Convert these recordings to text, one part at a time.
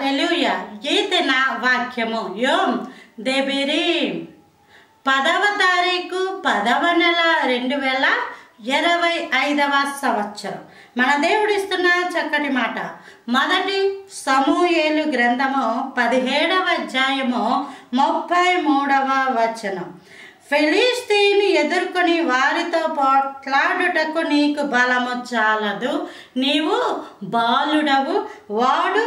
హల్లెలూయా. ఇది నా వాక్యము. యోమ్ దెబిరీం 10వ తారీఖు 10వ నెల 2025వ సంవత్సరం. మన దేవుడు ఇస్తున్న చక్కటి మాట. మొదటి సమూయేలు గ్రంథము 17వ అధ్యాయము 33వ వచనం. ఫిలిష్తీయుని ఎదుర్కొని వారితో పోట్లాడుటకు నీకు బలము చాలదు, నీవు బాలుడవు. వాడు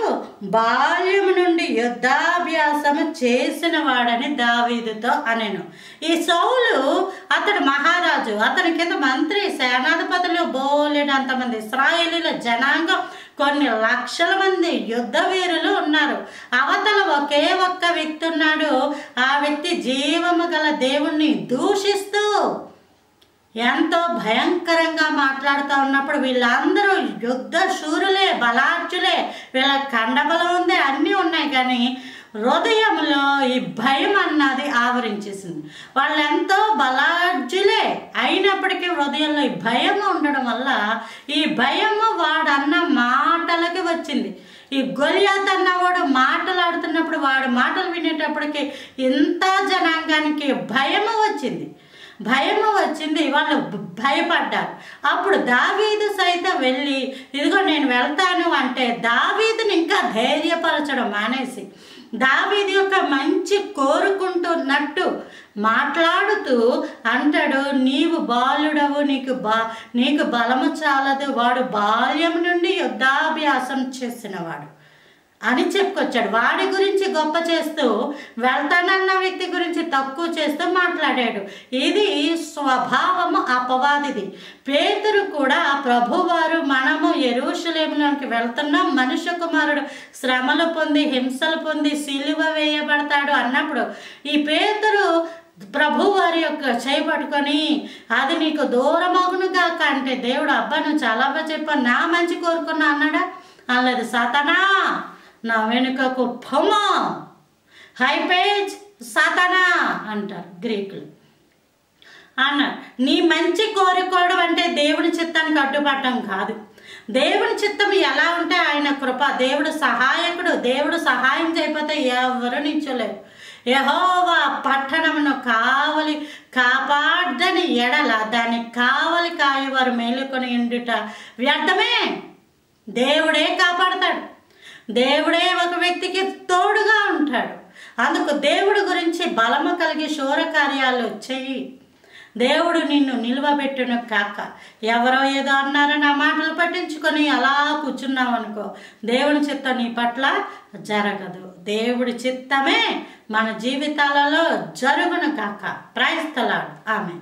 బాల్యము నుండి యుద్ధాభ్యాసము చేసిన వాడని దావీదుతో అనెను. ఈ సౌలు అతడు మహారాజు, అతని కింద మంత్రి, సేనాధిపతులు, బోలెడంతమంది ఇశ్రాయేలీల జనాంగం, కొన్ని లక్షల మంది యుద్ధ వీరులు ఉన్నారు. అవతల ఒకే ఒక్క వ్యక్తి ఉన్నాడు. ఆ వ్యక్తి జీవము గల దేవుణ్ణి దూషిస్తూ ఎంతో భయంకరంగా మాట్లాడుతూ ఉన్నప్పుడు వీళ్ళందరూ యుద్ధ శూరులే, బలార్జులే, వీళ్ళ కండబలం ఉంది, అన్నీ ఉన్నాయి. కానీ హృదయంలో ఈ భయం అన్నది ఆవరించేసింది. వాళ్ళు ఎంతో బలార్జులే అయినప్పటికీ హృదయంలో ఈ భయం ఉండడం వల్ల ఈ భయము వాడన్న మాటలకి వచ్చింది. ఈ గొలియాత్ అన్నవాడు మాటలాడుతున్నప్పుడు వాడు మాటలు వినేటప్పటికి ఇంత జనాంగానికి భయము వచ్చింది. వాళ్ళు భయపడ్డారు. అప్పుడు దావీదు సైతం వెళ్ళి ఇదిగో నేను వెళ్తాను అంటే దావీదుని ఇంకా ధైర్యపరచడం మానేసి దావీదు యొక్క మంచి కోరుకుంటున్నట్టు మాట్లాడుతూ అంటాడు, నీవు బాలుడవు, నీకు బలము చాలదు, వాడు బాల్యం నుండి యుద్ధాభ్యాసం చేసినవాడు అని చెప్పుకొచ్చాడు. వాడి గురించి గొప్ప చేస్తూ వెళ్తానన్న వ్యక్తి గురించి తక్కువ చేస్తూ మాట్లాడాడు. ఇది స్వభావము అపవాదిది. పేతురు కూడా ప్రభువారు మనము యెరూషలేములోనికి వెళ్తున్నాం, మనుష్య కుమారుడు శ్రమలు పొంది హింసలు పొంది సిలువ వేయబడతాడు అన్నప్పుడు ఈ పేతురు ప్రభు వారి యొక్క చేయబట్టుకొని అది నీకు దూరమగునుగాక అంటే దేవుడు అబ్బా నువ్వు చాలా బాగా చెప్పావు, నా మంచి కోరుకున్నా అన్నాడా? అనలేదు. సాతానా నా వెనుకకు పొమ్మా, హైపేజ్ సాతానా అంటారు గ్రీకులు అన్నాడు. నీ మంచి కోరుకోవడం అంటే దేవుని చిత్తానికి అడ్డుపడటం కాదు. దేవుని చిత్తం ఎలా ఉంటే ఆయన కృప, దేవుడు సహాయకుడు, దేవుడు సహాయం చేయకపోతే ఎవరు నిల్చోలేరు. యెహోవా పట్టణమును కాపాడని ఎడల దాన్ని కావలి కాయవారు మేలుకొని ఉండుట వ్యర్థమే. దేవుడే కాపాడతాడు. దేవుడే ఒక వ్యక్తికి తోడుగా ఉంటాడు. అందుకు దేవుడి గురించి బలము కలిగి శూర కార్యాలు చెయ్యి. దేవుడు నిన్ను నిలువబెట్టును కాక. ఎవరో ఏదో అన్నారని ఆ మాటలు పట్టించుకొని అలా కూర్చున్నావు అనుకో, దేవుని చిత్తం నీ పట్ల జరగదు. దేవుడి చిత్తమే మన జీవితాలలో జరుగును కాక. Praise the lord. ఆమేన్.